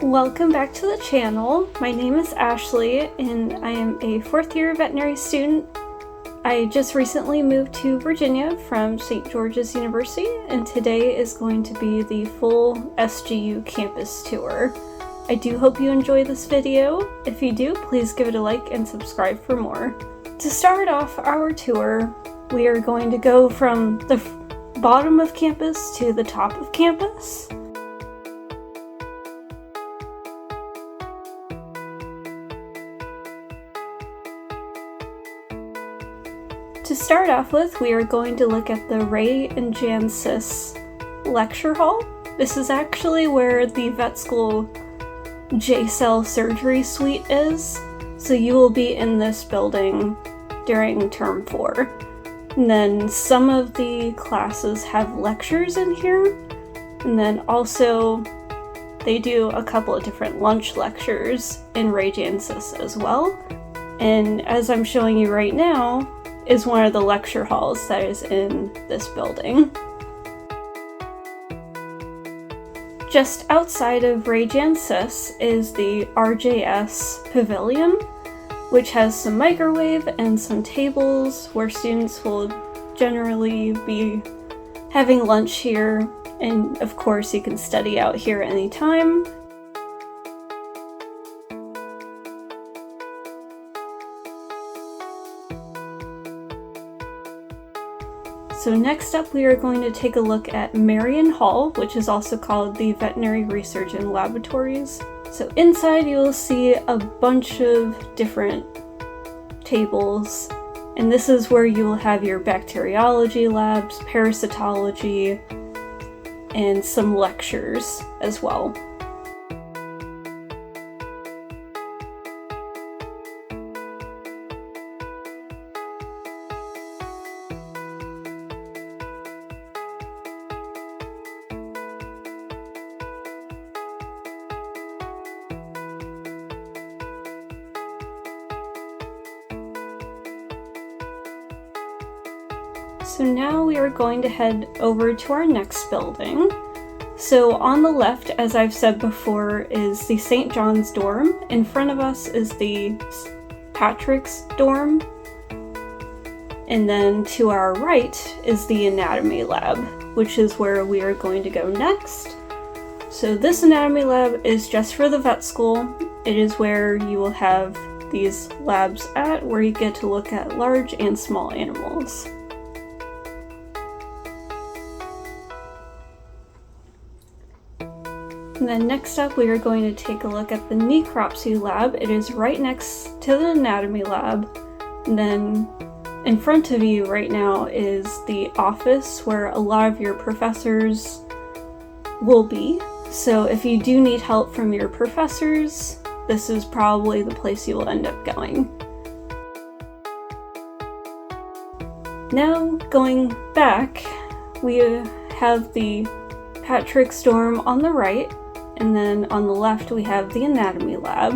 Welcome back to the channel. My name is Ashley and I am a 4th year veterinary student. I just recently moved to Virginia from St. George's University, and today is going to be the full SGU campus tour. I do hope you enjoy this video. If you do, please give it a like and subscribe for more. To start off our tour, we are going to go from the bottom of campus to the top of campus. To start off with, we are going to look at the Ray and Jan Sis lecture hall. This is actually where the vet school J-cell surgery suite is, so you will be in this building during term 4. And then some of the classes have lectures in here, and then also they do a couple of different lunch lectures in Ray Jan Sis as well. And as I'm showing you right now, is one of the lecture halls that is in this building. Just outside of Ray Jan Sis is the RJS pavilion, which has some microwave and some tables where students will generally be having lunch here, and of course you can study out here anytime. So next up we are going to take a look at Marian Hall, which is also called the Veterinary Research and Laboratories. So inside you will see a bunch of different tables, and this is where you will have your bacteriology labs, parasitology, and some lectures as well. So now we are going to head over to our next building. So on the left, as I've said before, is the St. John's dorm. In front of us is the Patrick's dorm. And then to our right is the anatomy lab, which is where we are going to go next. So this anatomy lab is just for the vet school. It is where you will have these labs at, where you get to look at large and small animals. And then next up we are going to take a look at the necropsy lab. It is right next to the anatomy lab. And then in front of you right now is the office where a lot of your professors will be. So if you do need help from your professors, this is probably the place you will end up going. Now going back, we have the Patrick's dorm on the right. And then on the left we have the anatomy lab.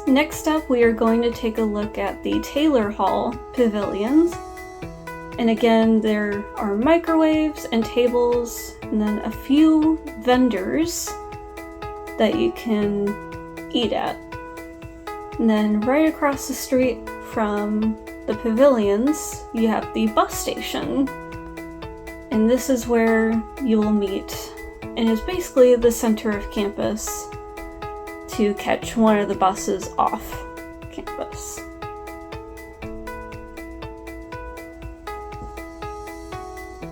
Next up we are going to take a look at the Taylor Hall pavilions. And again, there are microwaves and tables, and then a few vendors that you can eat at. And then right across the street from the pavilions, you have the bus station. And this is where you will meet, and is basically the center of campus to catch one of the buses off campus.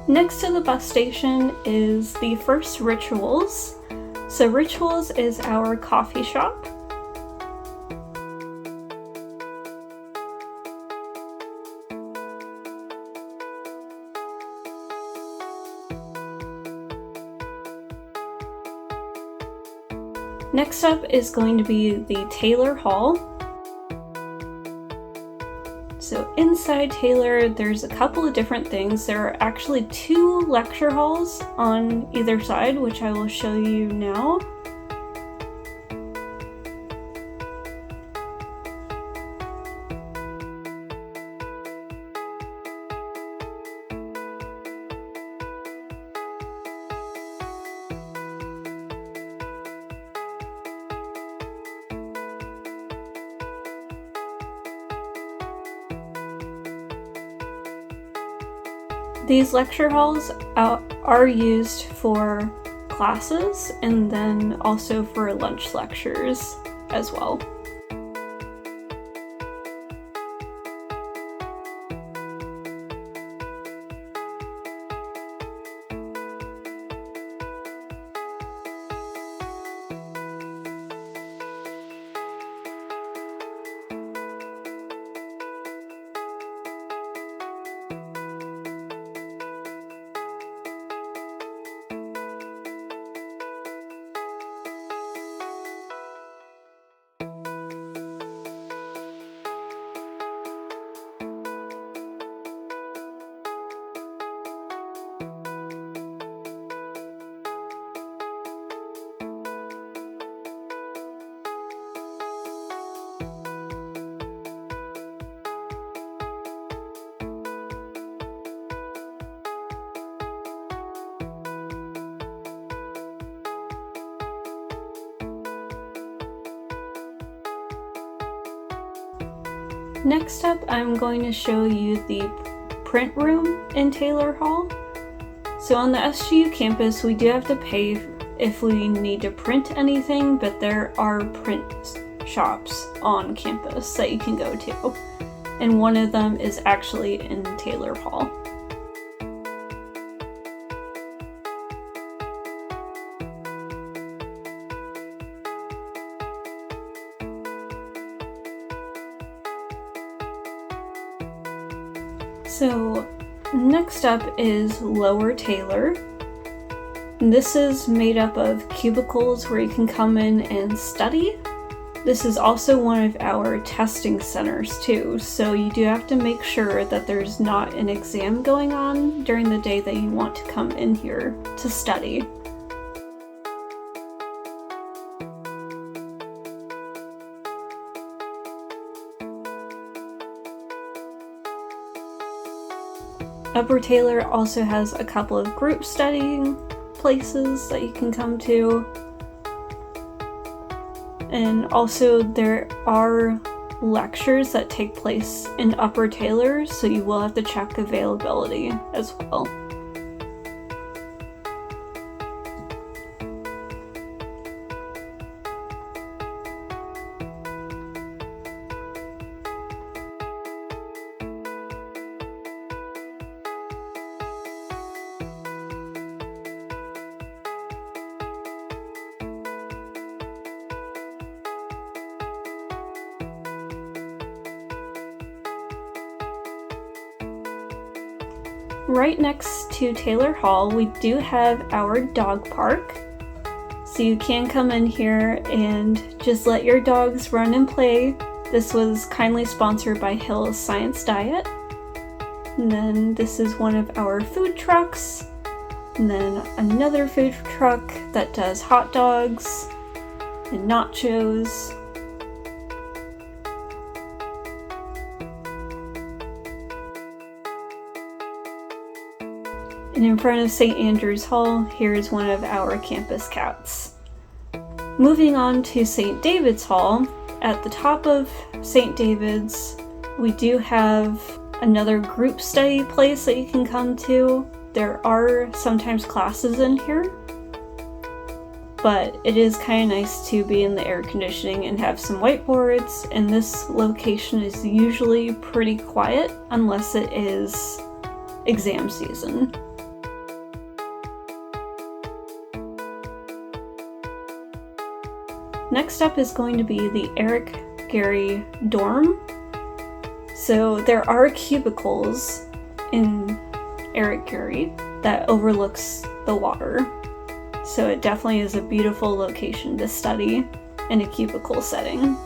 Next to the bus station is the first Rituals. So Rituals is our coffee shop. Next up is going to be the Taylor Hall. So inside Taylor, there's a couple of different things. There are actually 2 lecture halls on either side, which I will show you now. These lecture halls are used for classes and then also for lunch lectures as well. Next up, I'm going to show you the print room in Taylor Hall. So on the SGU campus, we do have to pay if we need to print anything, but there are print shops on campus that you can go to. And one of them is actually in Taylor Hall. So next up is Lower Taylor. This is made up of cubicles where you can come in and study. This is also one of our testing centers too, so you do have to make sure that there's not an exam going on during the day that you want to come in here to study. Upper Taylor also has a couple of group studying places that you can come to. And also there are lectures that take place in Upper Taylor, so you will have to check availability as well. Right next to Taylor Hall, we do have our dog park. So you can come in here and just let your dogs run and play. This was kindly sponsored by Hill's Science Diet. And then this is one of our food trucks. And then another food truck that does hot dogs and nachos. And in front of St. Andrew's Hall, here's one of our campus cats. Moving on to St. David's Hall, at the top of St. David's, we do have another group study place that you can come to. There are sometimes classes in here, but it is kind of nice to be in the air conditioning and have some whiteboards, and this location is usually pretty quiet unless it is exam season. Next up is going to be the Eric Gary dorm. So there are cubicles in Eric Gary that overlooks the water. So it definitely is a beautiful location to study in a cubicle setting.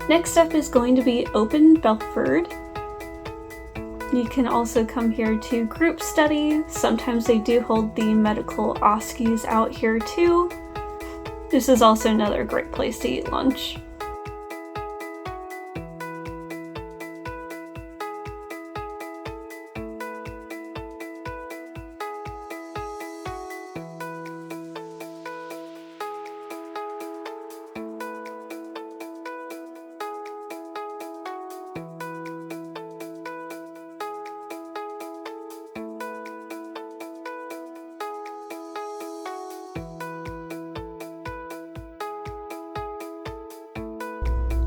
Next up is going to be Open Belelfford. You can also come here to group study. Sometimes they do hold the medical OSCEs out here too. This is also another great place to eat lunch.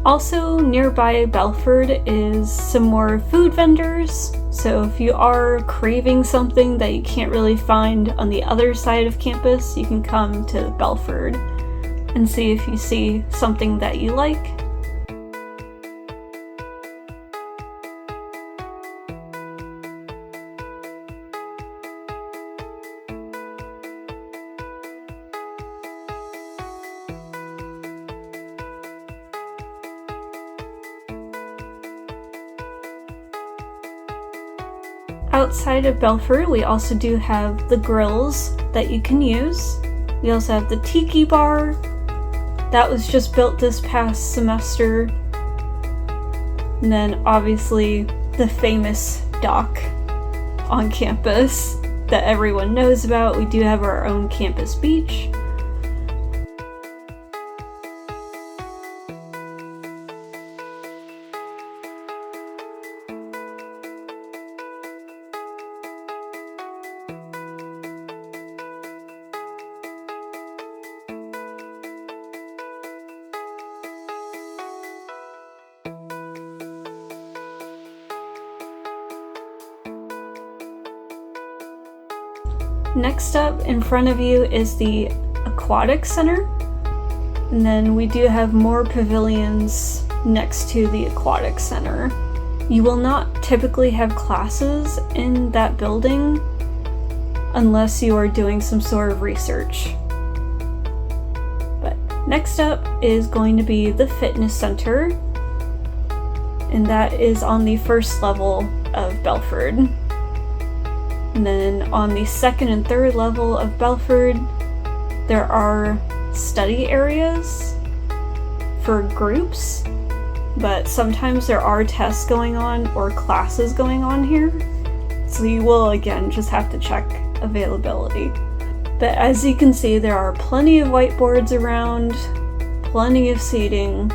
Also nearby Belelfford is some more food vendors, so if you are craving something that you can't really find on the other side of campus, you can come to Belelfford and see if you see something that you like. Outside of Belelfford, we also do have the grills that you can use. We also have the tiki bar. That was just built this past semester. And then obviously the famous dock on campus that everyone knows about. We do have our own campus beach. Next up in front of you is the Aquatic Center, and then we do have more pavilions next to the Aquatic Center. You will not typically have classes in that building unless you are doing some sort of research. But next up is going to be the Fitness Center, and that is on the first level of Belelfford. And then on the second and third level of Belelfford, there are study areas for groups, but sometimes there are tests going on or classes going on here, so you will again just have to check availability. But as you can see, there are plenty of whiteboards around, plenty of seating.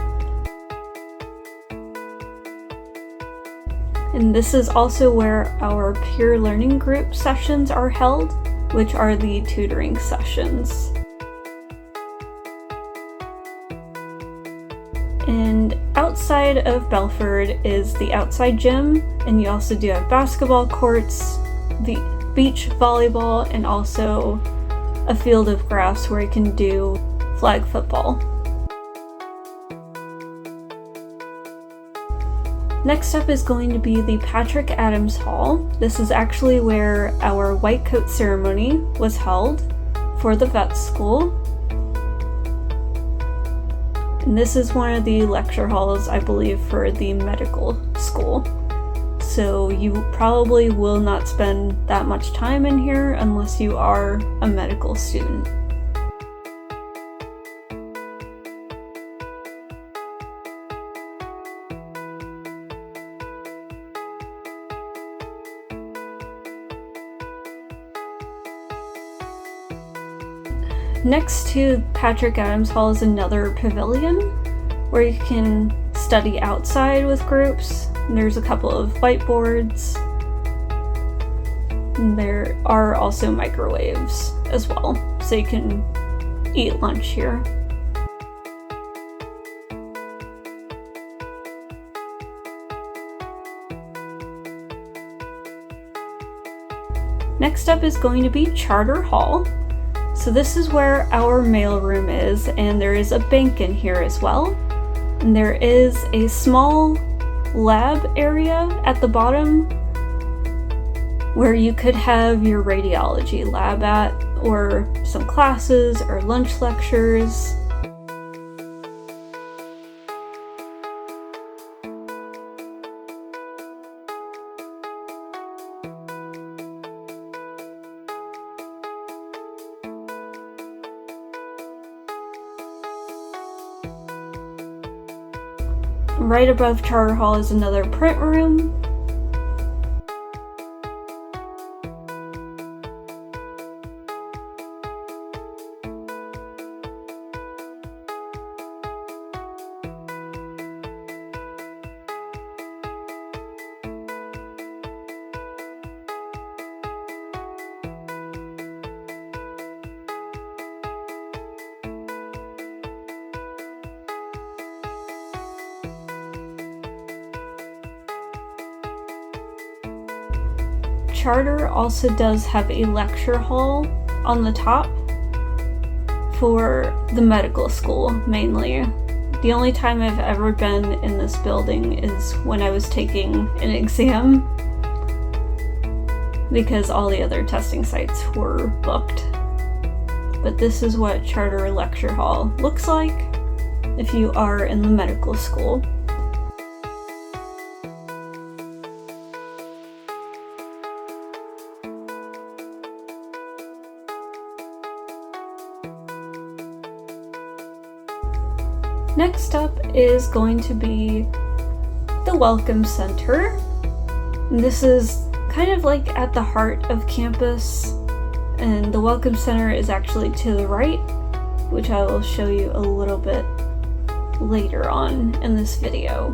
And this is also where our peer learning group sessions are held, which are the tutoring sessions. And outside of Belelfford is the outside gym, and you also do have basketball courts, the beach volleyball, and also a field of grass where you can do flag football. Next up is going to be the Patrick Adams Hall. This is actually where our white coat ceremony was held for the vet school. And this is one of the lecture halls, I believe, for the medical school. So you probably will not spend that much time in here unless you are a medical student. Next to Patrick Adams Hall is another pavilion where you can study outside with groups. And there's a couple of whiteboards. And there are also microwaves as well, so you can eat lunch here. Next up is going to be Charter Hall. So this is where our mailroom is, and there is a bank in here as well. And there is a small lab area at the bottom where you could have your radiology lab at, or some classes or lunch lectures. Right above Charter Hall is another print room. Charter also does have a lecture hall on the top for the medical school, mainly. The only time I've ever been in this building is when I was taking an exam, because all the other testing sites were booked. But this is what Charter Lecture Hall looks like if you are in the medical school. Next up is going to be the Welcome Center. This is kind of like at the heart of campus, and the Welcome Center is actually to the right, which I will show you a little bit later on in this video.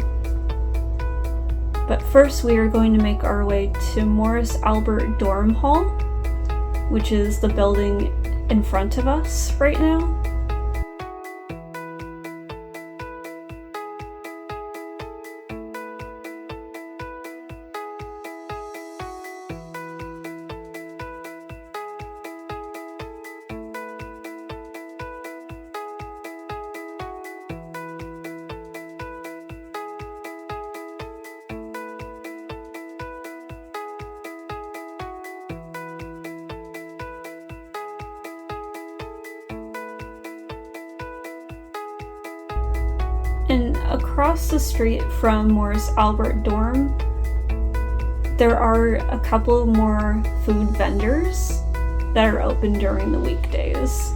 But first we are going to make our way to Morris Albert Dorm Hall, which is the building in front of us right now. And across the street from Morris Albert Dorm, there are a couple more food vendors that are open during the weekdays.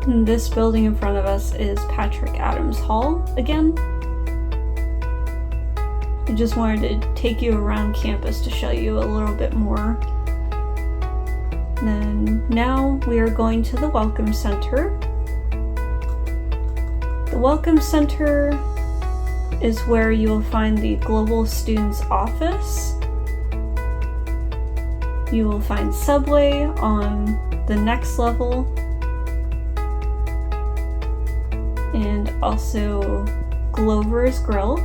This building in front of us is Patrick Adams Hall again. I just wanted to take you around campus to show you a little bit more. Then now we are going to the Welcome Center. The Welcome Center is where you will find the Global Students Office. You will find Subway on the next level, and also Glover's Grill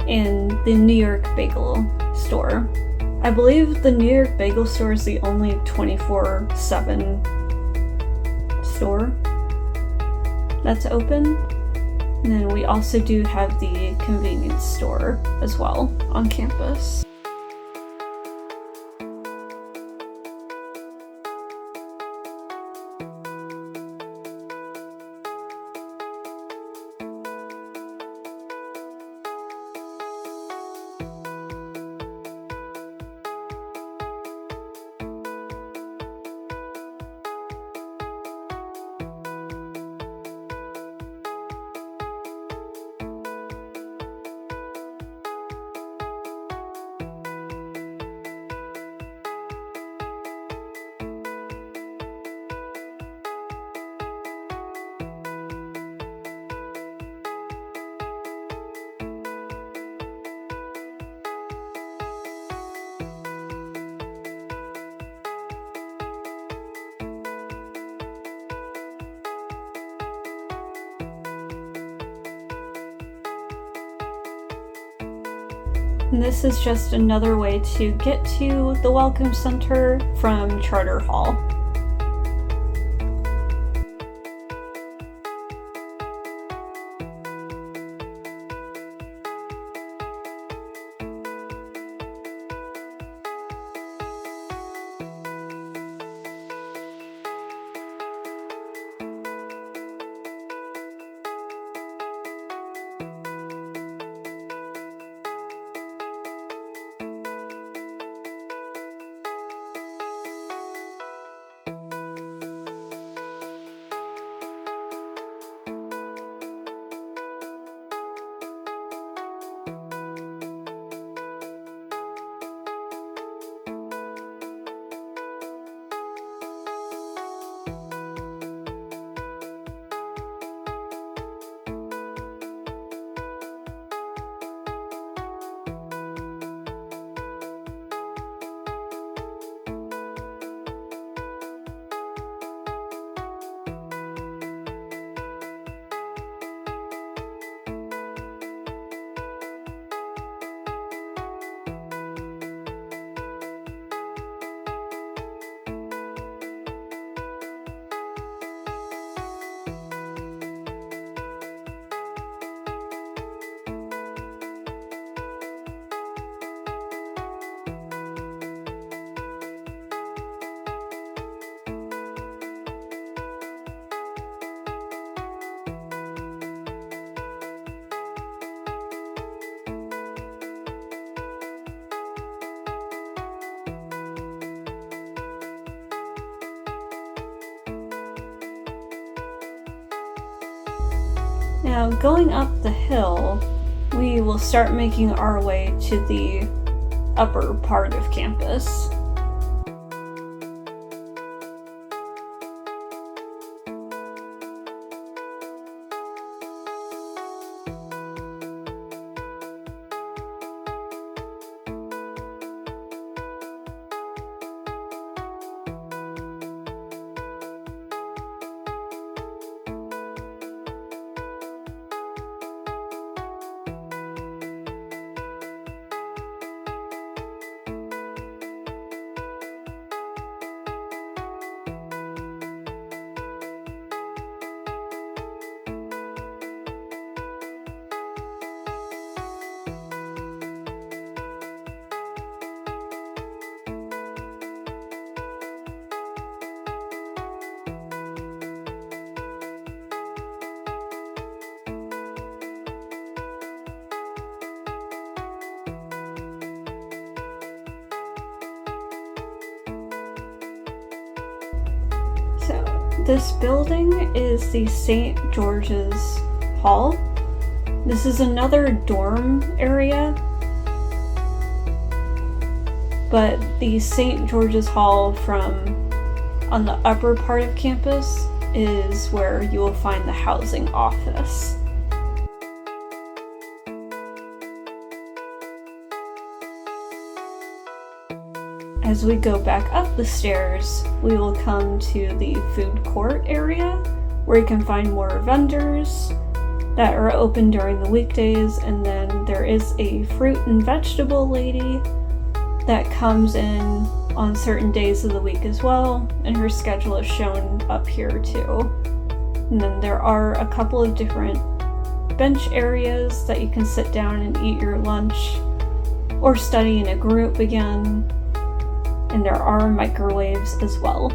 and the New York Bagel store. I believe the New York Bagel store is the only 24/7 store that's open. And then we also do have the convenience store as well on campus. And this is just another way to get to the Welcome Center from Charter Hall. Now, going up the hill, we will start making our way to the upper part of campus. So, this building is the St. George's Hall. This is another dorm area, but the St. George's Hall on the upper part of campus is where you will find the housing office. As we go back up the stairs, we will come to the food court area, where you can find more vendors that are open during the weekdays, and then there is a fruit and vegetable lady that comes in on certain days of the week as well, and her schedule is shown up here too. And then there are a couple of different bench areas that you can sit down and eat your lunch or study in a group again. And there are microwaves as well.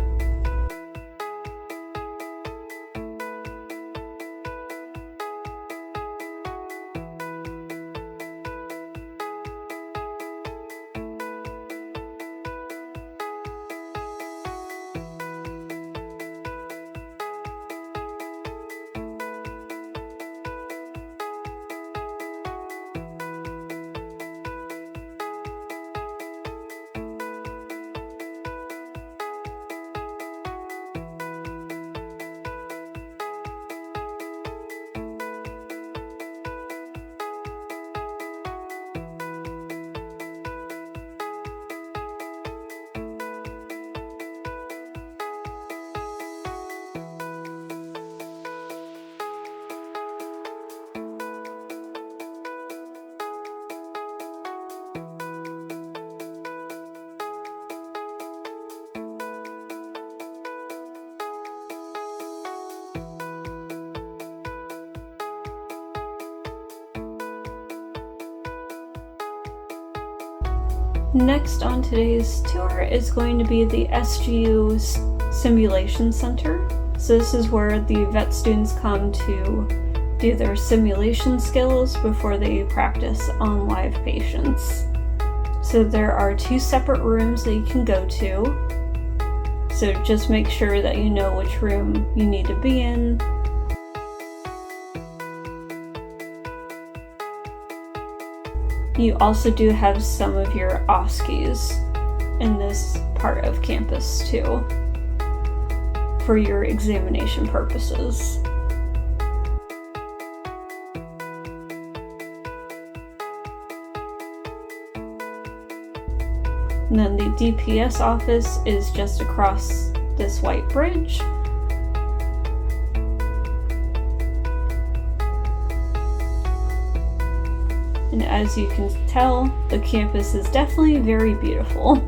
Next on today's tour is going to be the SGU's Simulation Center. So this is where the vet students come to do their simulation skills before they practice on live patients. So there are 2 separate rooms that you can go to. So just make sure that you know which room you need to be in. You also do have some of your OSCEs in this part of campus too, for your examination purposes. And then the DPS office is just across this white bridge. And as you can tell, the campus is definitely very beautiful.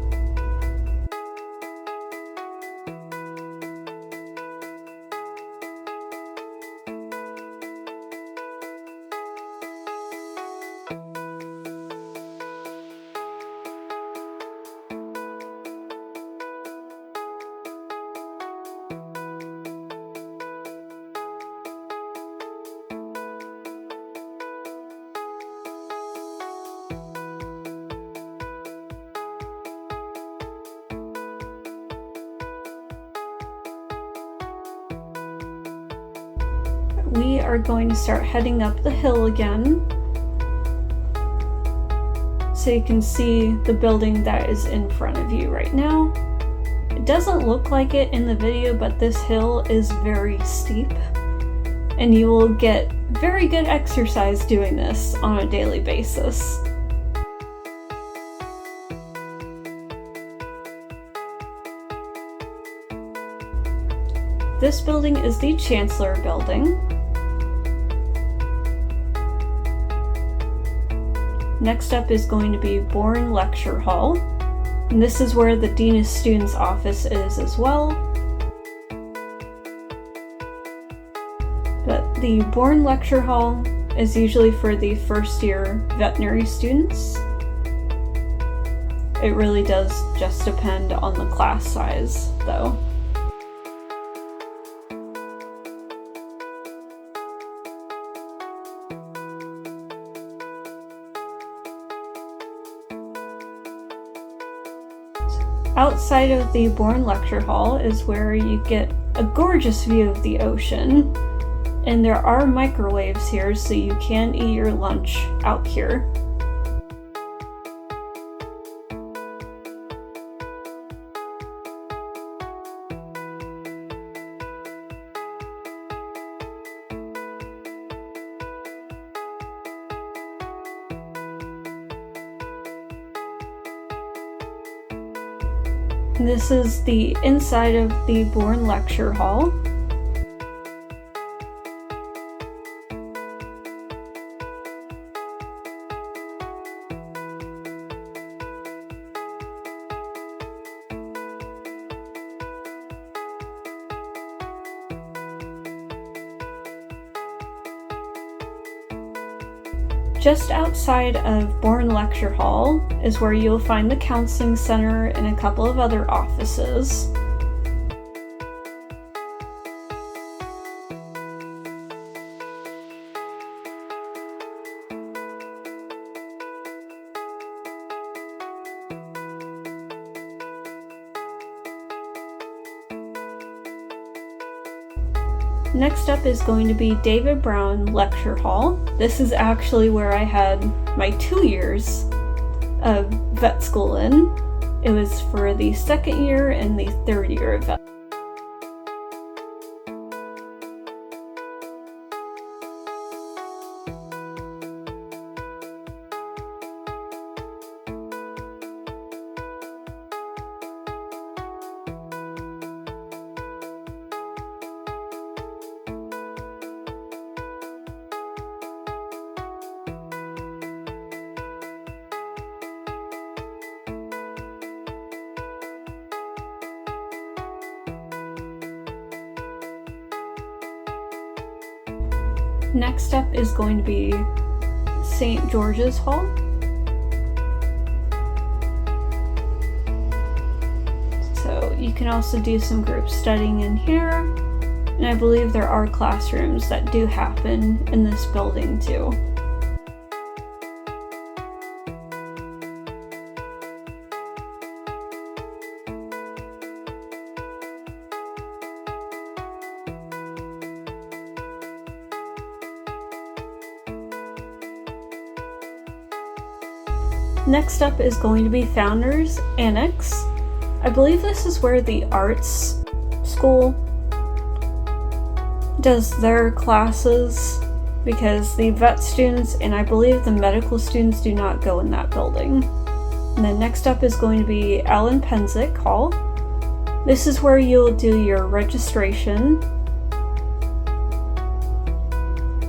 we are going to start heading up the hill again, so you can see the building that is in front of you right now. It doesn't look like it in the video, but this hill is very steep, and you will get very good exercise doing this on a daily basis. This building is the Chancellor Building. Next up is going to be Bourne Lecture Hall, and this is where the Dean of Students' office is as well. But the Bourne Lecture Hall is usually for the first year veterinary students. It really does just depend on the class size, though. Outside of the Bourne Lecture Hall is where you get a gorgeous view of the ocean, and there are microwaves here, so you can eat your lunch out here. This is the inside of the Bourne Lecture Hall. Just outside of Bourne Lecture Hall is where you'll find the Counseling Center and a couple of other offices. Next up is going to be David Brown Lecture Hall. This is actually where I had my 2 years of vet school in. It was for the second year and the third year of vet. Next up is going to be St. George's Hall. So you can also do some group studying in here, and I believe there are classrooms that do happen in this building too. Next up is going to be Founders Annex. I believe this is where the arts school does their classes, because the vet students and I believe the medical students do not go in that building. And then next up is going to be Alan Penzick Hall. This is where you'll do your registration,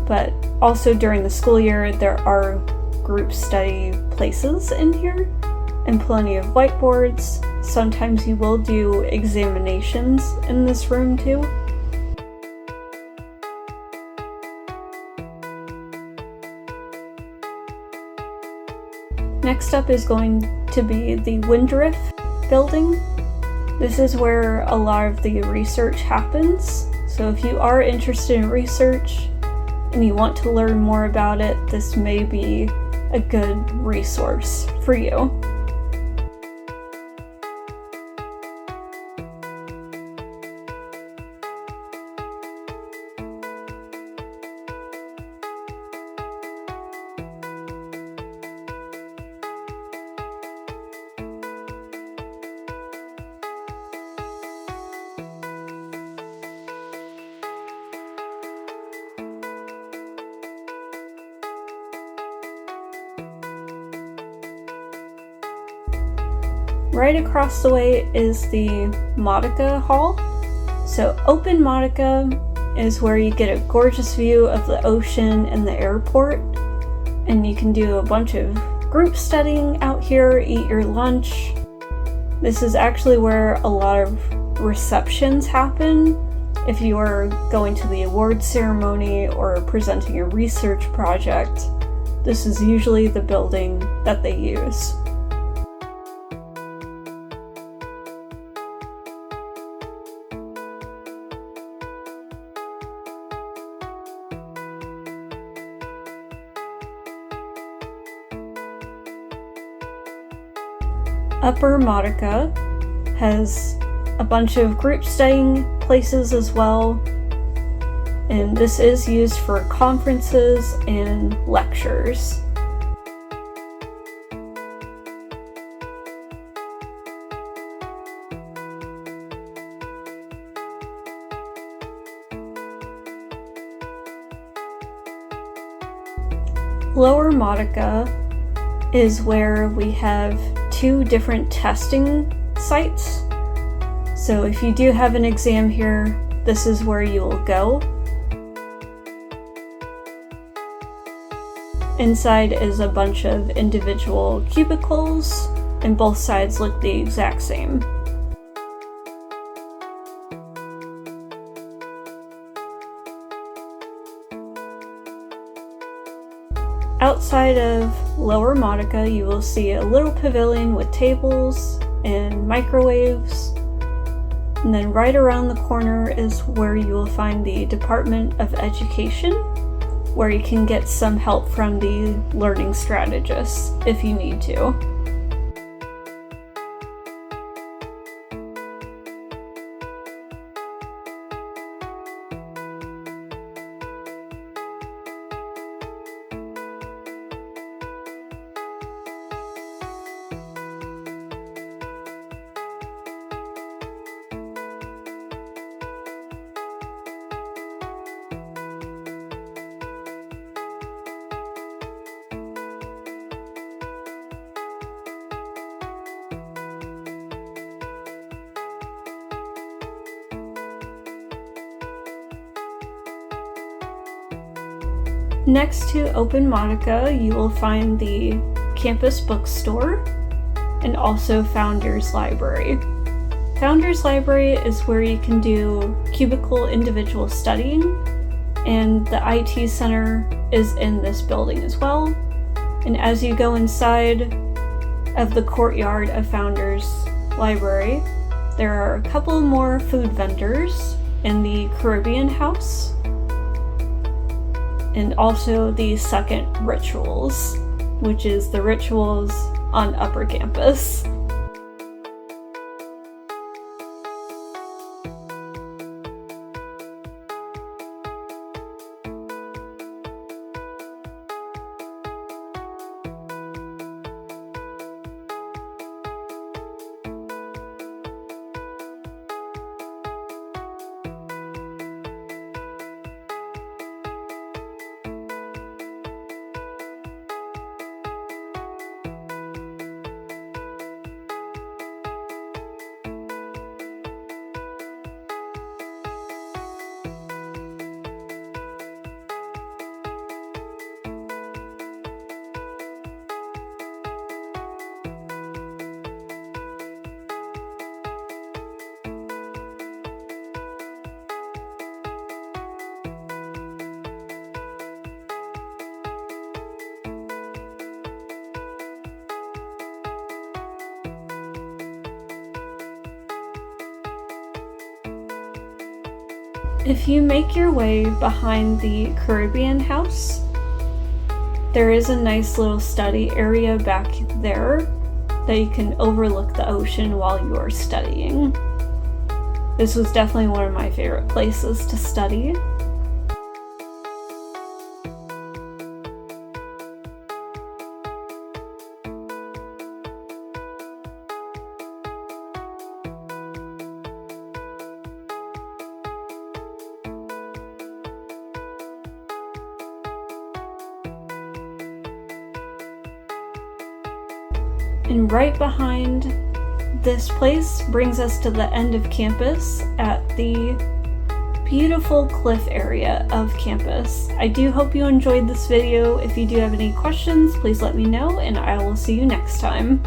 but also during the school year there are group study places in here and plenty of whiteboards. Sometimes you will do examinations in this room too. Next up is going to be the Windriff building. This is where a lot of the research happens. So if you are interested in research and you want to learn more about it, this may be a good resource for you. Right across the way is the Monica Hall. So Open Monica is where you get a gorgeous view of the ocean and the airport, and you can do a bunch of group studying out here, eat your lunch. This is actually where a lot of receptions happen. If you are going to the award ceremony or presenting a research project, this is usually the building that they use. Upper Monica has a bunch of group studying places as well, and this is used for conferences and lectures. Lower Monica is where we have 2 different testing sites. So if you do have an exam here, this is where you will go. Inside is a bunch of individual cubicles, and both sides look the exact same. Outside of Lower Monica, you will see a little pavilion with tables and microwaves. And then right around the corner is where you will find the Department of Education, where you can get some help from the learning strategists if you need to. Next to Open Monica, you will find the campus bookstore and also Founders Library. Founders Library is where you can do cubicle individual studying, and the IT center is in this building as well. And as you go inside of the courtyard of Founders Library, there are a couple more food vendors in the Caribbean House, and also the second Rituals, which is the Rituals on Upper Campus. If you make your way behind the Caribbean House, there is a nice little study area back there that you can overlook the ocean while you are studying. This was definitely one of my favorite places to study. And right behind this place brings us to the end of campus at the beautiful cliff area of campus. I do hope you enjoyed this video. If you do have any questions, please let me know, and I will see you next time.